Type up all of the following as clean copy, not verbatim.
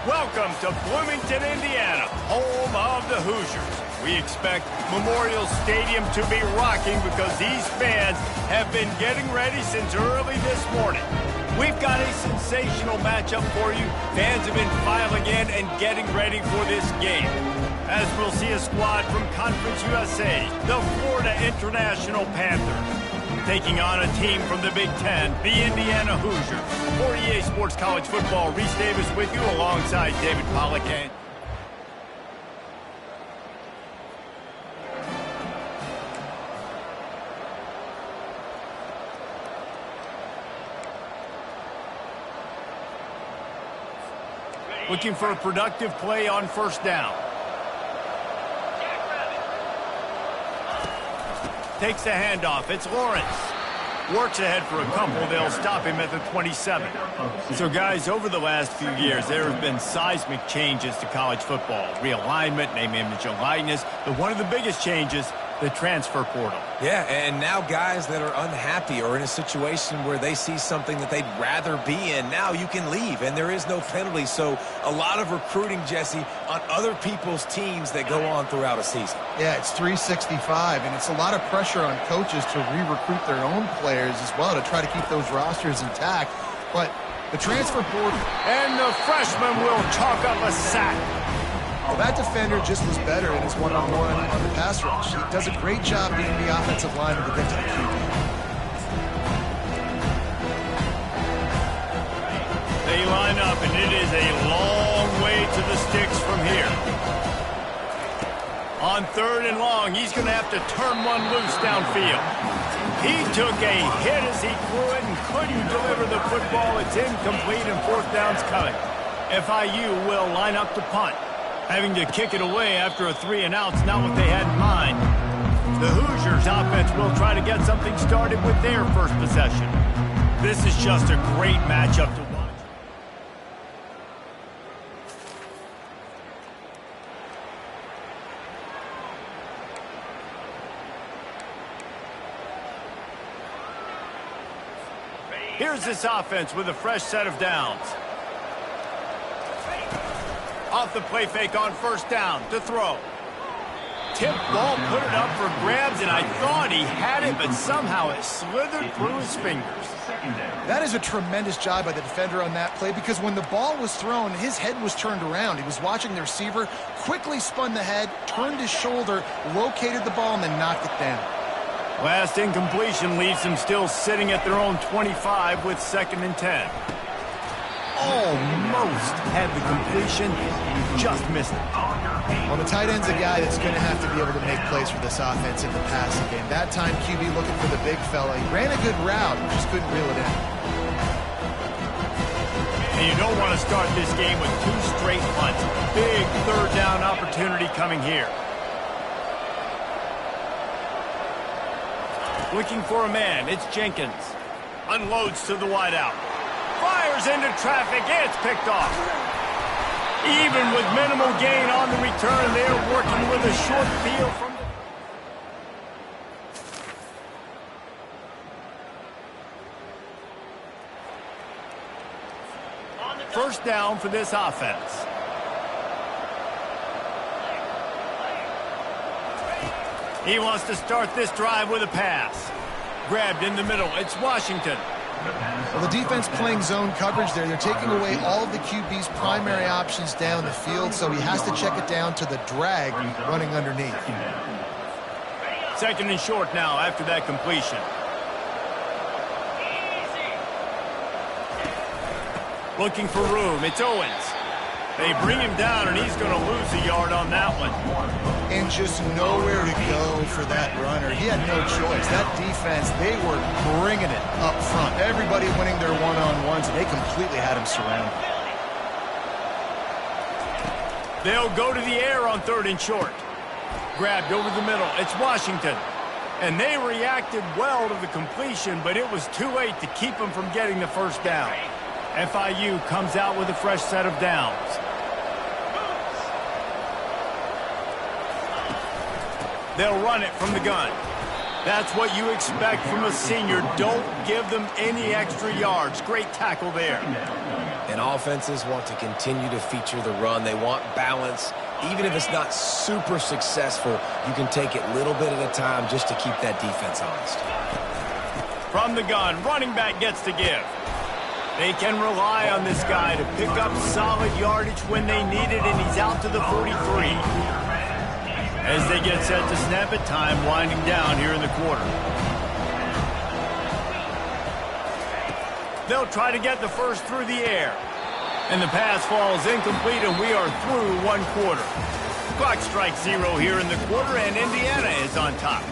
Welcome to Bloomington, Indiana, home of the Hoosiers. We expect Memorial Stadium to be rocking because these fans have been getting ready since early this morning. We've got a sensational matchup for you. Fans have been filing in and getting ready for this game. As we'll see a squad from Conference USA, the Florida International Panthers, taking on a team from the Big Ten, the Indiana Hoosiers. For EA Sports College Football, Reese Davis with you alongside David Pollack. Looking for a productive play on first down. Takes the handoff. It's Lawrence. Works ahead for a couple. They'll stop him at the 27. So, guys, over the last few years, there have been seismic changes to college football. Realignment, name, image, and likeness. But one of the biggest changes, the transfer portal. Yeah, and now guys that are unhappy or in a situation where they see something that they'd rather be in, now you can leave, and there is no penalty. So a lot of recruiting, Jesse, on other people's teams that go on throughout a season. Yeah, it's 365, and it's a lot of pressure on coaches to re-recruit their own players as well to try to keep those rosters intact. But the transfer portal... And the freshman will chalk up a sack. Well, that defender just was better in his one-on-one on the pass rush. He does a great job being the offensive lineman to get to the QB. They line up, and it is a long way to the sticks from here. On 3rd and long, he's going to have to turn one loose downfield. He took a hit as he threw it and couldn't deliver the football. It's incomplete, and 4th down's coming. FIU will line up to punt. Having to kick it away after a 3-and-out's not what they had in mind. The Hoosiers offense will try to get something started with their first possession. This is just a great matchup to watch. Here's this offense with a fresh set of downs. Off the play fake on first down to throw. Tip ball, put it up for grabs, and I thought he had it, but somehow it slithered through his fingers. That is a tremendous job by the defender on that play because when the ball was thrown, his head was turned around. He was watching the receiver, quickly spun the head, turned his shoulder, located the ball, and then knocked it down. Last incompletion leaves them still sitting at their own 25 with 2nd and 10. Almost had the completion, just missed it. Well, the tight end's a guy that's going to have to be able to make plays for this offense in the passing game. That time, QB looking for the big fella. He ran a good route, just couldn't reel it in. And you don't want to start this game with 2 straight punts. Big 3rd down opportunity coming here. Looking for a man, it's Jenkins. Unloads to the wideout. Fires into traffic, it's picked off. Even with minimal gain on the return, they're working with a short field from the... First down for this offense. He wants to start this drive with a pass. Grabbed in the middle, it's Washington. Well, the defense playing zone coverage there. They're taking away all of the QB's primary options down the field, so he has to check it down to the drag running underneath. 2nd and short now after that completion. Looking for room, it's Owens. They bring him down, and he's going to lose a yard on that one. And just nowhere to go for that runner. He had no choice. That defense, they were bringing it up front. Everybody winning their one-on-ones, and they completely had him surrounded. They'll go to the air on 3rd and short. Grabbed over the middle. It's Washington. And they reacted well to the completion, but it was too late to keep them from getting the first down. FIU comes out with a fresh set of downs. They'll run it from the gun. That's what you expect from a senior. Don't give them any extra yards. Great tackle there. And And offenses want to continue to feature the run. They want balance. Even if it's not super successful, you can take it little bit at a time just to keep that defense honest. From the gun, running back gets to give. They can rely on this guy to pick up solid yardage when they need it, and he's out to the 43. As they get set to snap it, time winding down here in the quarter. They'll try to get the first through the air. And the pass falls incomplete, and we are through one quarter. Clock strikes 0 here in the quarter, and Indiana is on top.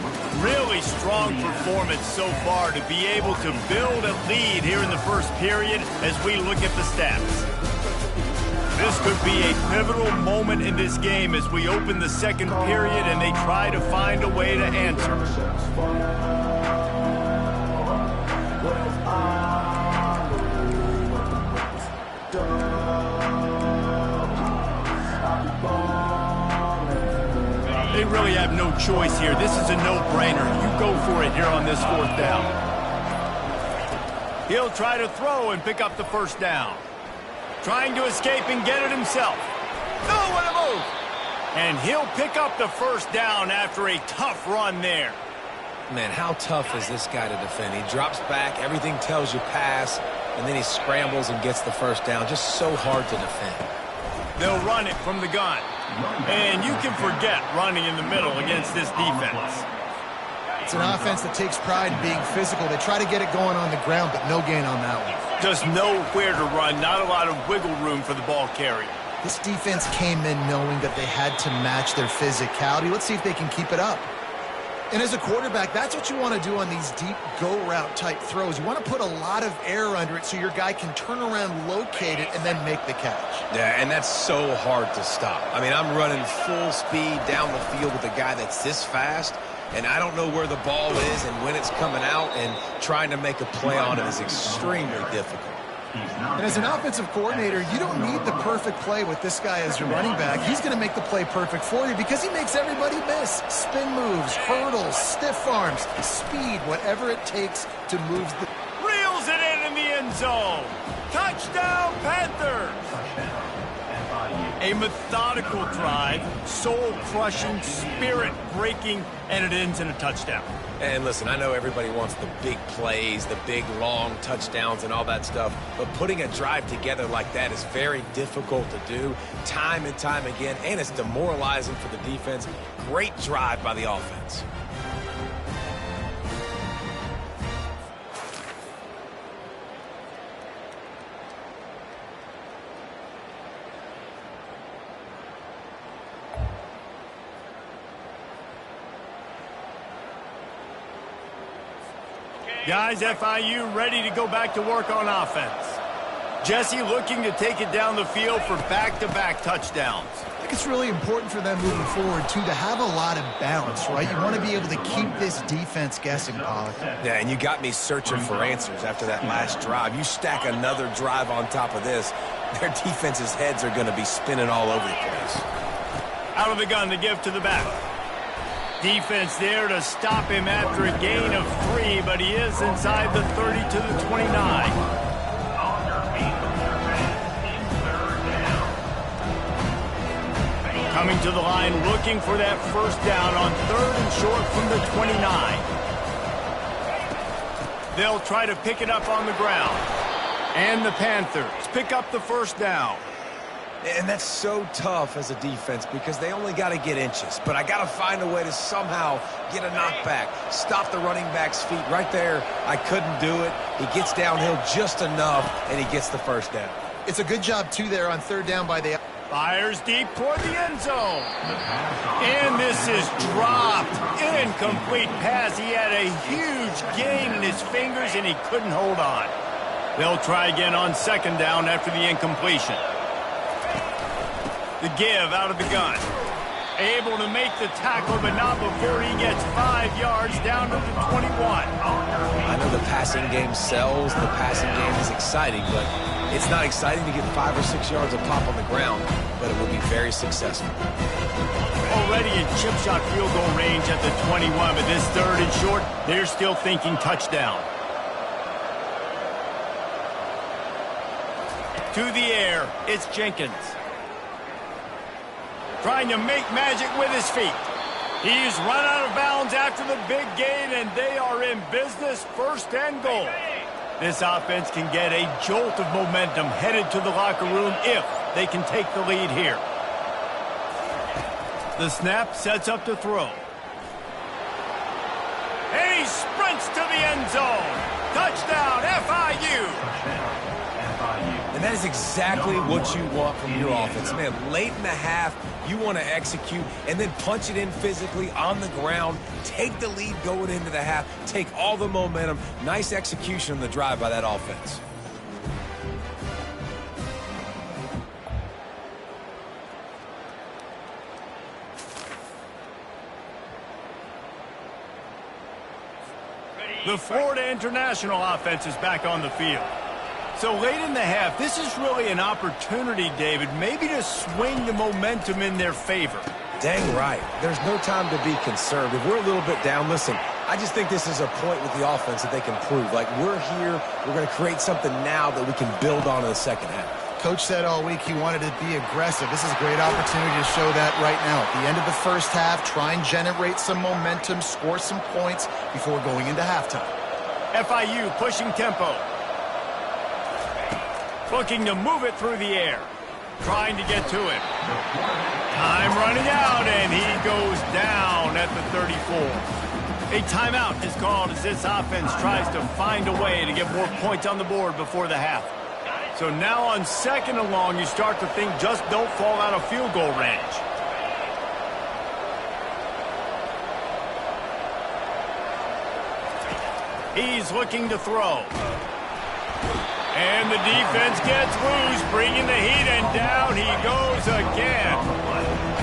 Really strong performance so far to be able to build a lead here in the first period as we look at the stats. This could be a pivotal moment in this game as we open the second period and they try to find a way to answer. They really have no choice here. This is a no-brainer. You go for it here on this fourth down. He'll try to throw and pick up the first down. Trying to escape and get it himself. Oh, what a move! And he'll pick up the first down after a tough run there. Man, how tough is this guy to defend? He drops back, everything tells you pass, and then he scrambles and gets the first down. Just so hard to defend. They'll run it from the gun. And you can forget running in the middle against this defense. It's an offense that takes pride in being physical. They try to get it going on the ground, but no gain on that one. Just nowhere to run, not a lot of wiggle room for the ball carrier. This defense came in knowing that they had to match their physicality. Let's see if they can keep it up. And as a quarterback, that's what you want to do on these deep go route type throws. You want to put a lot of air under it so your guy can turn around, locate it, and then make the catch. Yeah, and that's so hard to stop. I mean, I'm running full speed down the field with a guy that's this fast, and I don't know where the ball is and when it's coming out, and trying to make a play on it is extremely difficult. And as an offensive coordinator, you don't need the perfect play with this guy as your running back. He's going to make the play perfect for you because he makes everybody miss. Spin moves, hurdles, stiff arms, speed, whatever it takes to move the... Reels it in the end zone. Touchdown, Panthers. A methodical drive, soul-crushing, spirit-breaking, and it ends in a touchdown. And listen, I know everybody wants the big plays, the big, long touchdowns and all that stuff, but putting a drive together like that is very difficult to do time and time again, and it's demoralizing for the defense. Great drive by the offense. Guys, FIU ready to go back to work on offense. Jesse looking to take it down the field for back-to-back touchdowns. I think it's really important for them moving forward, too, to have a lot of balance, right? You want to be able to keep this defense guessing, Pollock. Yeah, and you got me searching for answers after that last drive. You stack another drive on top of this, their defense's heads are going to be spinning all over the place. Out of the gun to give to the back. Defense there to stop him after a gain of 3, but he is inside the 30 to the 29. Coming to the line, looking for that first down on 3rd and short from the 29. They'll try to pick it up on the ground. And the Panthers pick up the first down. And that's so tough as a defense because they only got to get inches. But I got to find a way to somehow get a knockback, stop the running back's feet. Right there, I couldn't do it. He gets downhill just enough, and he gets the first down. It's a good job, too, there on 3rd down by the... Fires deep toward the end zone. And this is dropped. Incomplete pass. He had a huge gain in his fingers, and he couldn't hold on. They'll try again on 2nd down after the incompletion. The give out of the gun. Able to make the tackle, but not before he gets 5 yards down to the 21. I know the passing game sells. The passing game is exciting, but it's not exciting to get 5 or 6 yards of pop on the ground, but it will be very successful. Already in chip shot field goal range at the 21, but this 3rd and short, they're still thinking touchdown. to the air. It's Jenkins. Trying to make magic with his feet. He's run out of bounds after the big gain, and they are in business, first and goal. This offense can get a jolt of momentum headed to the locker room if they can take the lead here. The snap sets up to throw. And he sprints to the end zone. Touchdown, FIU. And that is exactly what you want from your offense. Man, late in the half, you want to execute and then punch it in physically on the ground, take the lead going into the half, take all the momentum. Nice execution on the drive by that offense. The Florida International offense is back on the field. So late in the half, this is really an opportunity, David, maybe to swing the momentum in their favor. Dang right. There's no time to be concerned. If we're a little bit down, listen, I just think this is a point with the offense that they can prove. Like, we're here, we're going to create something now that we can build on in the second half. Coach said all week he wanted to be aggressive. This is a great opportunity to show that right now. At the end of the first half, try and generate some momentum, score some points before going into halftime. FIU pushing tempo. Looking to move it through the air. Trying to get to it. Time running out, and he goes down at the 34. A timeout is called as this offense tries to find a way to get more points on the board before the half. So now on second and long, you start to think just don't fall out of field goal range. He's looking to throw. And the defense gets loose, bringing the heat, and down he goes again.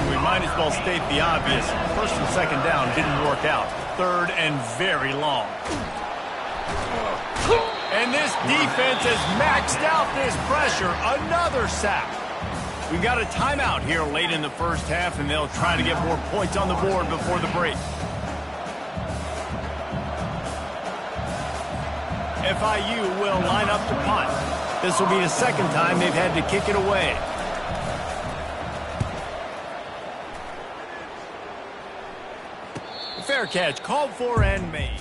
We might as well state the obvious. First and second down didn't work out. Third and very long. And this defense has maxed out this pressure. Another sack. We've got a timeout here late in the first half, and they'll try to get more points on the board before the break. FIU will line up to punt. This will be the second time they've had to kick it away. Fair catch called for and made.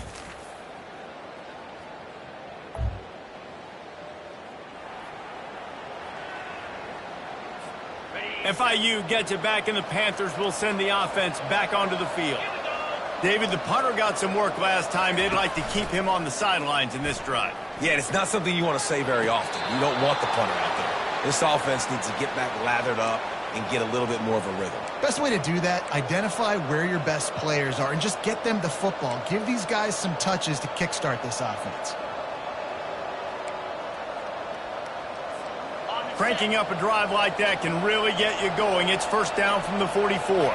FIU gets it back, and the Panthers will send the offense back onto the field. David, the punter got some work last time. They'd like to keep him on the sidelines in this drive. Yeah, it's not something you want to say very often. You don't want the punter out there. This offense needs to get back lathered up and get a little bit more of a rhythm. Best way to do that, identify where your best players are and just get them the football. Give these guys some touches to kickstart this offense. Cranking up a drive like that can really get you going. It's first down from the 44.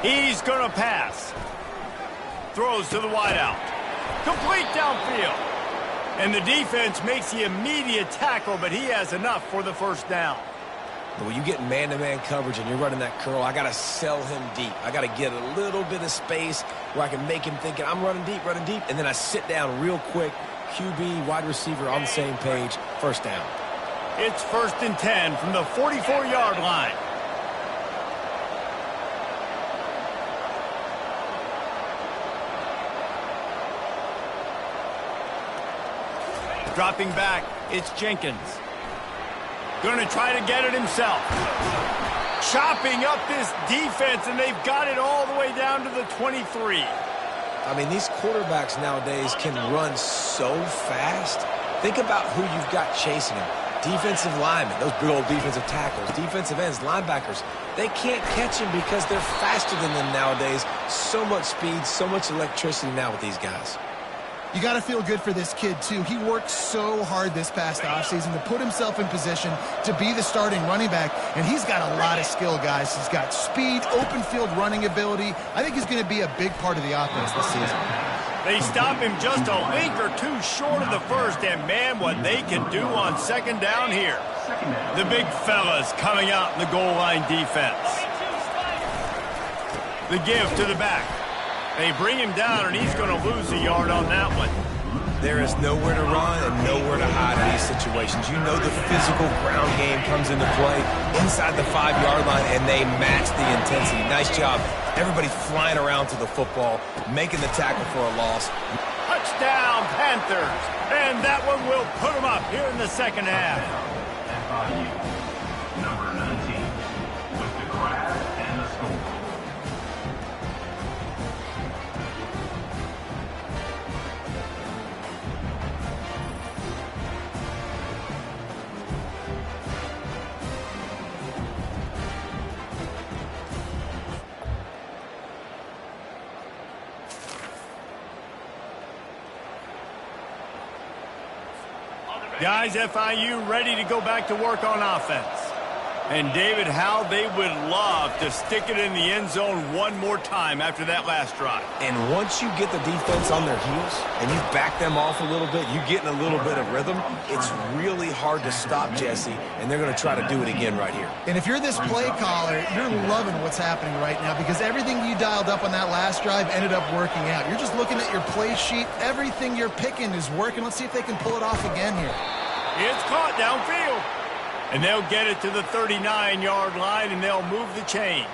He's going to pass. Throws to the wideout. Complete downfield. And the defense makes the immediate tackle, but he has enough for the first down. When you get man-to-man coverage and you're running that curl, I got to sell him deep. I got to get a little bit of space where I can make him thinking, I'm running deep, and then I sit down real quick. QB, wide receiver on the same page. First down. It's first and 10 from the 44-yard line. Dropping back, it's Jenkins. Going to try to get it himself. Chopping up this defense, and they've got it all the way down to the 23. I mean, these quarterbacks nowadays can run so fast. Think about who you've got chasing them. Defensive linemen, those big old defensive tackles, defensive ends, linebackers. They can't catch him because they're faster than them nowadays. So much speed, so much electricity now with these guys. You got to feel good for this kid, too. He worked so hard this past offseason to put himself in position to be the starting running back, and he's got a lot of skill, guys. He's got speed, open field running ability. I think he's going to be a big part of the offense this season. They stop him just a link or two short of the first, and man, what they can do on second down here. The big fellas coming out in the goal line defense. The give to the back. They bring him down, and he's going to lose a yard on that one. There is nowhere to run and nowhere to hide in these situations. You know the physical ground game comes into play inside the 5-yard line, and they match the intensity. Nice job. Everybody flying around to the football, making the tackle for a loss. Touchdown, Panthers. And that one will put them up here in the second half. FIU, number 19, with the grab and the score. Guys, FIU ready to go back to work on offense. And David, how they would love to stick it in the end zone one more time after that last drive. And once you get the defense on their heels and you back them off a little bit, you get in a little bit of rhythm, it's really hard to stop, Jesse, and they're going to try to do it again right here. And if you're this play caller, you're loving what's happening right now because everything you dialed up on that last drive ended up working out. You're just looking at your play sheet. Everything you're picking is working. Let's see if they can pull it off again here. It's caught downfield. And they'll get it to the 39-yard line, and they'll move the chains.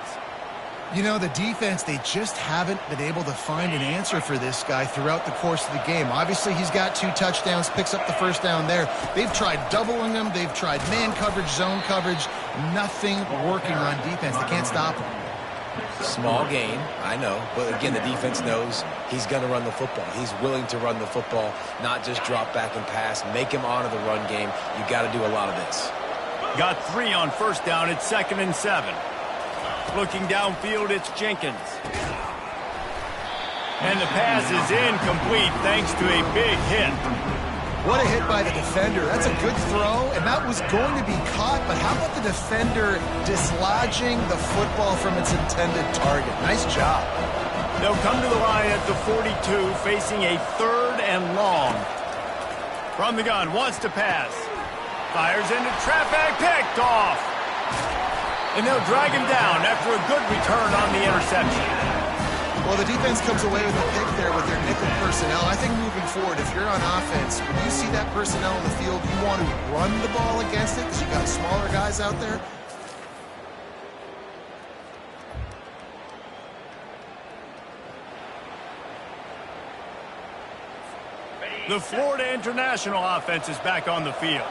You know, the defense, they just haven't been able to find an answer for this guy throughout the course of the game. Obviously, he's got 2 touchdowns, picks up the first down there. They've tried doubling him. They've tried man coverage, zone coverage. Nothing working on defense. They can't stop him. Small gain, I know, but again, the defense knows he's going to run the football. He's willing to run the football, not just drop back and pass, make him honor the run game. You got to do a lot of this. Got 3 on first down. It's 2nd and 7. Looking downfield, it's Jenkins. And the pass is incomplete thanks to a big hit. What a hit by the defender. That's a good throw, and that was going to be caught, but how about the defender dislodging the football from its intended target? Nice job. They'll come to the line at the 42, facing a 3rd and long. From the gun, wants to pass. Fires into traffic, picked off. And they'll drag him down after a good return on the interception. Well, the defense comes away with a pick there with their nickel personnel. I think moving forward, if you're on offense, when you see that personnel in the field, you want to run the ball against it because you got smaller guys out there. The Florida International offense is back on the field.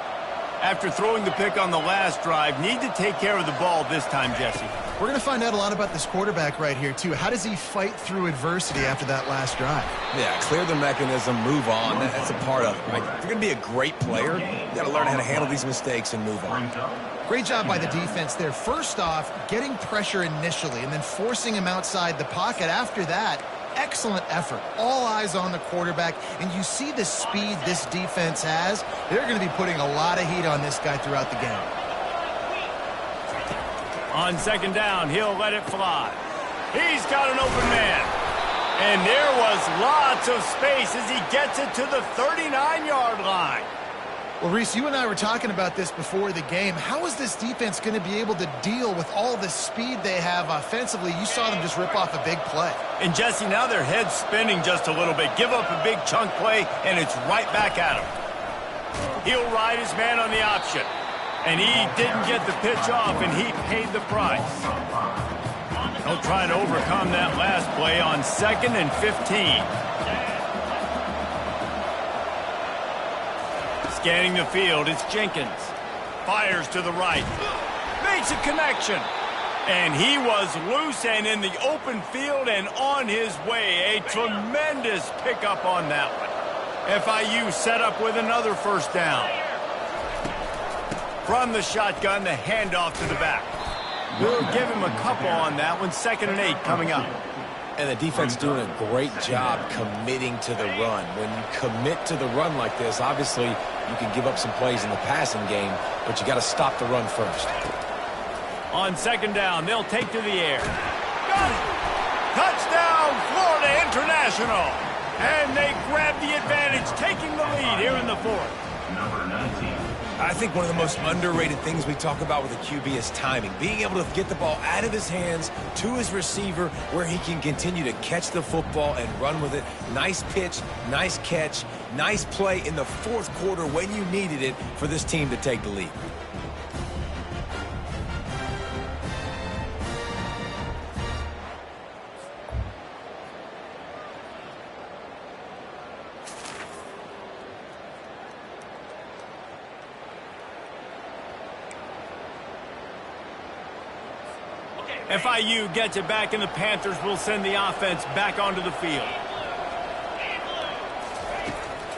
After throwing the pick on the last drive, need to take care of the ball this time, Jesse. We're going to find out a lot about this quarterback right here, too. How does he fight through adversity after that last drive? Yeah, clear the mechanism, move on. That's a part of it, right? If you're going to be a great player, you got to learn how to handle these mistakes and move on. Great job by the defense there. First off, getting pressure initially and then forcing him outside the pocket. After that, excellent effort. All eyes on the quarterback, and you see the speed this defense has. They're going to be putting a lot of heat on this guy throughout the game. On 2nd down, he'll let it fly. He's got an open man. And there was lots of space as he gets it to the 39-yard line. Well, Reese, you and I were talking about this before the game. How is this defense going to be able to deal with all the speed they have offensively? You saw them just rip off a big play. And, Jesse, now their head's spinning just a little bit. Give up a big chunk play, and it's right back at him. He'll ride his man on the option. And he didn't get the pitch off, and he paid the price. He'll try to overcome that last play on 2nd and 15. Scanning the field, it's Jenkins. Fires to the right. Makes a connection. And he was loose and in the open field and on his way. A tremendous pickup on that one. FIU set up with another first down. From the shotgun, the handoff to the back. We'll give him a couple on that one. 2nd and 8 coming up. And the defense doing a great job committing to the run. When you commit to the run like this, obviously you can give up some plays in the passing game, but you got to stop the run first. On 2nd down, they'll take to the air. Got it! Touchdown, Florida International! And they grab the advantage, taking the lead here in the 4th. Number 19. I think one of the most underrated things we talk about with a QB is timing. Being able to get the ball out of his hands to his receiver where he can continue to catch the football and run with it. Nice pitch, nice catch, nice play in the fourth quarter when you needed it for this team to take the lead. FIU gets it back, and the Panthers will send the offense back onto the field.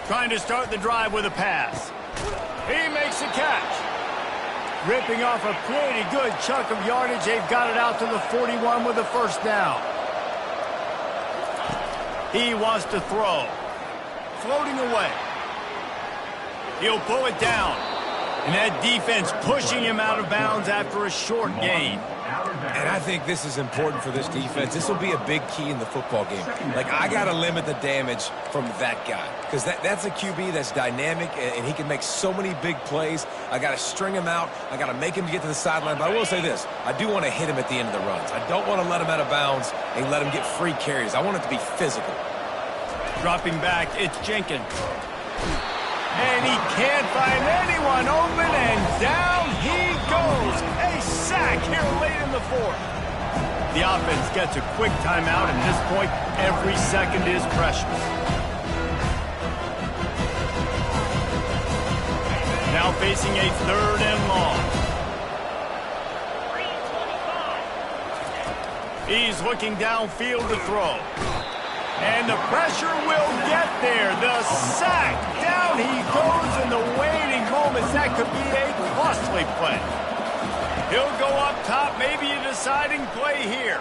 Trying to start the drive with a pass. He makes a catch. Ripping off a pretty good chunk of yardage. They've got it out to the 41 with a first down. He wants to throw. Floating away. He'll pull it down. And that defense pushing him out of bounds after a short gain. And I think this is important for this defense. This will be a big key in the football game. Like, I got to limit the damage from that guy because that's a QB that's dynamic, and he can make so many big plays. I got to string him out. I got to make him get to the sideline. But I will say this. I do want to hit him at the end of the runs. I don't want to let him out of bounds and let him get free carries. I want it to be physical. Dropping back, it's Jenkins. And he can't find anyone open, and down he goes. A sack here late in the fourth. The offense gets a quick timeout. At this point, every second is precious. Now facing a third and long. He's looking downfield to throw. And the pressure will get there. The sack. Down he goes in the waiting moments. That could be a costly play. He'll go up top. Maybe a deciding play here.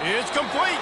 It's complete.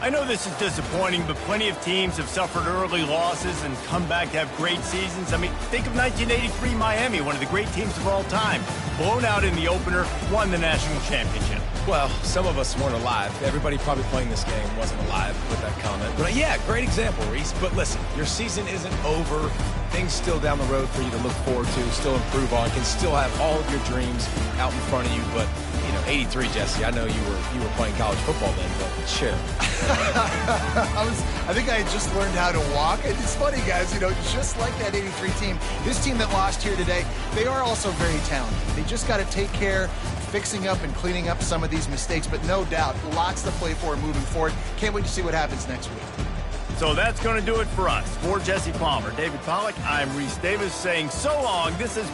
I know this is disappointing, but plenty of teams have suffered early losses and come back to have great seasons. I mean, think of 1983 Miami, one of the great teams of all time. Blown out in the opener, won the national championship. Well, some of us weren't alive. Everybody probably playing this game wasn't alive with that comment. But yeah, great example, Reese. But listen, your season isn't over. Things still down the road for you to look forward to, still improve on, can still have all of your dreams out in front of you. But, you know, 83, Jesse, I know you were playing college football then, but chill. I think I had just learned how to walk. And it's funny, guys, you know, just like that 83 team, this team that lost here today, they are also very talented. They just got to take care fixing up and cleaning up some of these mistakes, but no doubt, lots to play for moving forward. Can't wait to see what happens next week. So that's going to do it for us. For Jesse Palmer, David Pollack, I'm Reese Davis saying so long. This is